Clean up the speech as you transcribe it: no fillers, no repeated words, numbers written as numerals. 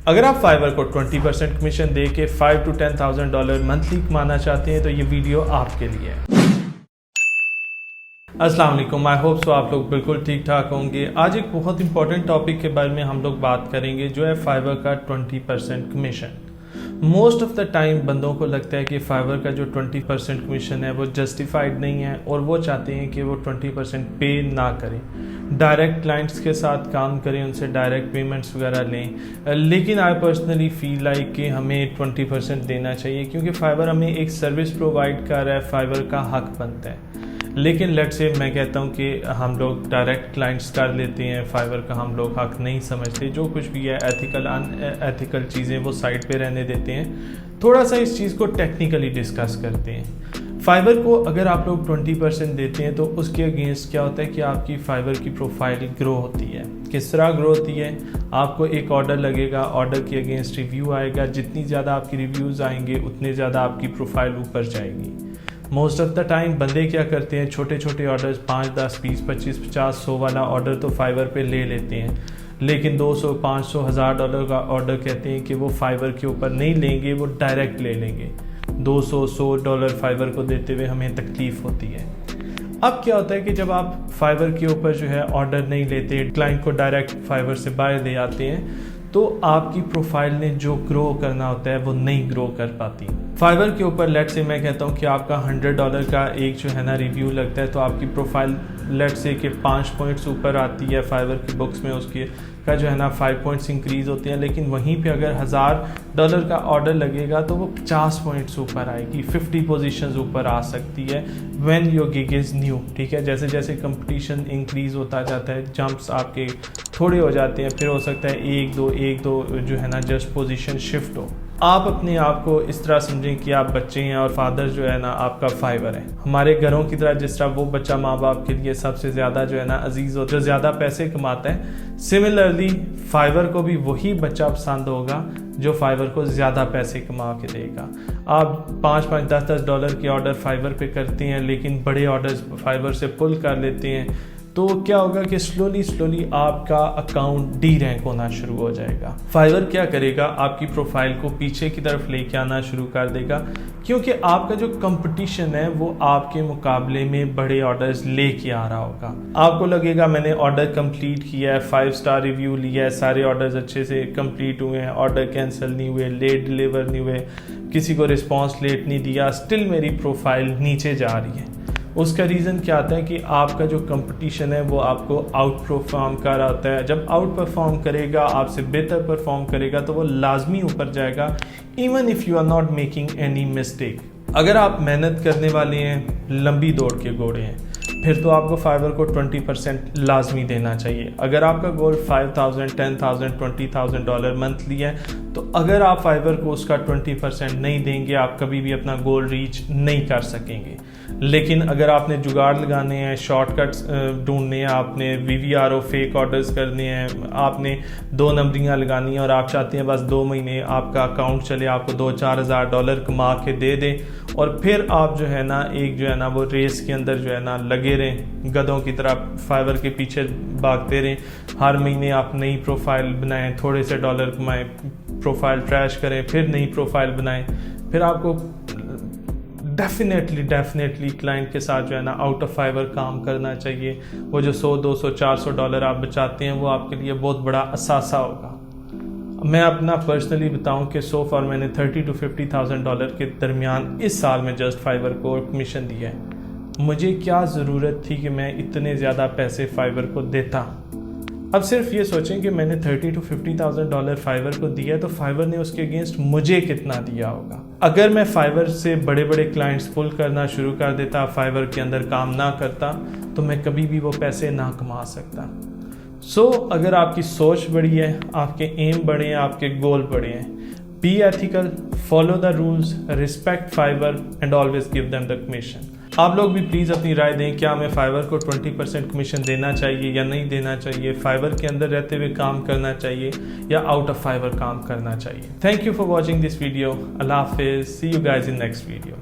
اگر آپ فائور کو 20% کمیشن دے کے $5,000 to $10,000 منتھلی کمانا چاہتے ہیں تو یہ ویڈیو آپ کے لیے ہے۔ السلام علیکم، آئی ہوپ سو آپ لوگ بالکل ٹھیک ٹھاک ہوں گے۔ آج ایک بہت امپورٹنٹ ٹاپک کے بارے میں ہم لوگ بات کریں گے، جو ہے فائور کا 20% commission. Most of the time بندوں کو لگتا ہے کہ فائور کا جو 20% کمیشن ہے وہ جسٹیفائڈ نہیں ہے، اور وہ چاہتے ہیں کہ وہ 20% پے نہ کریں، ڈائریکٹ کلائنٹس کے ساتھ کام کریں، ان سے ڈائریکٹ پیمنٹس وغیرہ لیں۔ لیکن آئی پرسنلی فیل لائک کہ ہمیں 20% دینا چاہیے، کیونکہ فائور ہمیں ایک سروس پرووائڈ کر رہا ہے، فائور کا حق بنتا ہے۔ لیکن لیٹ سے میں کہتا ہوں کہ ہم لوگ ڈائریکٹ کلائنٹس کر لیتے ہیں، فائور کا ہم لوگ حق نہیں سمجھتے، جو کچھ بھی ہے ایتھیکل ان ایتھیکل چیزیں وہ سائڈ پہ رہنے دیتے ہیں۔ تھوڑا سا اس چیز کو ٹیکنیکلی ڈسکس کرتے ہیں۔ فائور کو اگر آپ لوگ 20% دیتے ہیں تو اس کے اگینسٹ کیا ہوتا ہے کہ آپ کی فائور کی پروفائل گرو ہوتی ہے۔ کس طرح گرو ہوتی ہے؟ آپ کو ایک آرڈر لگے گا، آرڈر کے اگینسٹ ریویو آئے گا، جتنی زیادہ آپ کی ریویوز آئیں گے اتنے زیادہ آپ کی پروفائل اوپر جائے گی۔ موسٹ آف دا ٹائم بندے کیا کرتے ہیں، چھوٹے چھوٹے آرڈرز 5، 10، 20، 25، 50، 100 والا آرڈر تو فائور پہ لے لیتے ہیں، لیکن $200، $500، $1000 کا آرڈر کہتے ہیں کہ وہ فائور کے اوپر نہیں لیں گے، وہ ڈائریکٹ لے لیں گے۔ $200، $100 فائور کو دیتے ہوئے ہمیں تکلیف ہوتی ہے۔ اب کیا ہوتا ہے کہ جب آپ فائور کے اوپر جو ہے آرڈر نہیں لیتے، کلائنٹ کو ڈائریکٹ فائور سے باہر لے آتے ہیں، تو آپ کی پروفائل نے جو گرو کرنا ہوتا ہے وہ نہیں گرو کر پاتی۔ فائور کے اوپر لیٹ سے میں کہتا ہوں کہ آپ کا $100 کا ایک جو ہے نا ریویو لگتا ہے، تو آپ کی پروفائل لیٹ سے کہ 5 پوائنٹس اوپر آتی ہے، فائور کی بکس میں اس کے کا جو ہے نا 5 پوائنٹس انکریز ہوتے ہیں۔ لیکن وہیں پہ اگر $1000 کا آرڈر لگے گا تو وہ 50 پوائنٹس اوپر آئے گی، 50 پوزیشنز اوپر آ سکتی ہے when your gig is new. ٹھیک ہے، جیسے جیسے کمپٹیشن انکریز ہوتا جاتا ہے، جمپس آپ کے تھوڑے ہو جاتے ہیں، پھر ہو سکتا ہے ایک دو جو ہے نا جسٹ پوزیشن شفٹ ہو۔ آپ اپنے آپ کو اس طرح سمجھیں کہ آپ بچے ہیں اور فادر جو ہے نا آپ کا فائور ہے۔ ہمارے گھروں کی طرح جس طرح وہ بچہ ماں باپ کے لیے سب سے زیادہ جو ہے نا عزیز ہوتا ہے، جو زیادہ پیسے کماتا ہے، سملرلی فائور کو بھی وہی بچہ پسند ہوگا جو فائور کو زیادہ پیسے کما کے دے گا۔ آپ $5، $10 کے آرڈر فائور پہ کرتے ہیں، لیکن بڑے آرڈرز فائور سے پل کر لیتے ہیں، تو کیا ہوگا کہ سلولی آپ کا اکاؤنٹ ڈی رینک ہونا شروع ہو جائے گا۔ فائور کیا کرے گا، آپ کی پروفائل کو پیچھے کی طرف لے کے آنا شروع کر دے گا، کیونکہ آپ کا جو کمپٹیشن ہے وہ آپ کے مقابلے میں بڑے آرڈرز لے کے آ رہا ہوگا۔ آپ کو لگے گا میں نے آرڈر کمپلیٹ کیا ہے، 5 اسٹار ریویو لیا ہے، سارے آرڈرز اچھے سے کمپلیٹ ہوئے ہیں، آرڈر کینسل نہیں ہوئے، لیٹ ڈیلیور نہیں ہوئے، کسی کو رسپانس لیٹ نہیں دیا، اسٹل میری پروفائل نیچے جا رہی ہے۔ اس کا ریزن کیا آتا ہے کہ آپ کا جو کمپٹیشن ہے وہ آپ کو آؤٹ پرفارم کر رہا ہوتا ہے۔ جب آؤٹ پرفارم کرے گا، آپ سے بہتر پرفارم کرے گا، تو وہ لازمی اوپر جائے گا، even if you are not making any mistake. اگر آپ محنت کرنے والے ہیں، لمبی دوڑ کے گھوڑے ہیں، پھر تو آپ کو فائور کو 20% لازمی دینا چاہیے۔ اگر آپ کا گول $5,000، $10,000، $20,000 منتھلی ہے، تو اگر آپ فائور کو اس کا 20% نہیں دیں گے، آپ کبھی بھی اپنا گول ریچ نہیں کر سکیں گے۔ لیکن اگر آپ نے جگاڑ لگانے ہیں، شارٹ کٹس ڈھونڈنے ہیں، آپ نے VVRO فیک آرڈرز کرنے ہیں، آپ نے 2 نمبریاں لگانی ہیں، اور آپ چاہتے ہیں بس 2 مہینے آپ کا اکاؤنٹ چلے، آپ کو $2-4 ہزار کما کے دے دیں، اور پھر آپ جو ہے نا ایک جو ہے نا وہ ریس کے اندر جو ہے نا لگے رہیں، گدھوں کی طرح فائور کے پیچھے بھاگتے رہیں، ہر مہینے آپ نئی پروفائل بنائیں، تھوڑے سے ڈالر کمائیں، پروفائل ٹریش کریں، پھر نئی پروفائل بنائیں، پھر آپ کو ڈیفینیٹلی کلائنٹ کے ساتھ جو ہے نا آؤٹ آف فائور کام کرنا چاہیے۔ وہ جو $100، $200، $400 آپ بچاتے ہیں، وہ آپ کے لیے بہت بڑا اثاثہ ہوگا۔ میں اپنا پرسنلی بتاؤں کہ سو فار میں نے $30,000 to $50,000 کے درمیان اس سال میں جسٹ فائور کو کمیشن دیا ہے۔ مجھے کیا ضرورت تھی کہ میں اتنے زیادہ پیسے فائور کو دیتا؟ اب صرف یہ سوچیں کہ میں نے $30,000 to $50,000 فائور کو دیا، تو فائور نے اس کے اگینسٹ مجھے کتنا دیا ہوگا۔ اگر میں فائور سے بڑے کلائنٹس پل کرنا شروع کر دیتا، فائور کے اندر کام نہ کرتا، تو میں کبھی بھی وہ پیسے نہ کما سکتا۔ اگر آپ کی سوچ بڑی ہے، آپ کے ایم بڑے ہیں، آپ کے گول بڑے ہیں، be ethical, follow the rules, respect Fiverr and always give them the commission. آپ لوگ بھی پلیز اپنی رائے دیں، کیا ہمیں فائور کو 20% کمیشن دینا چاہیے یا نہیں دینا چاہیے؟ فائور کے اندر رہتے ہوئے کام کرنا چاہیے یا آؤٹ آف فائور کام کرنا چاہیے؟ Thank you for watching this video. اللہ حافظ، see you guys in next video.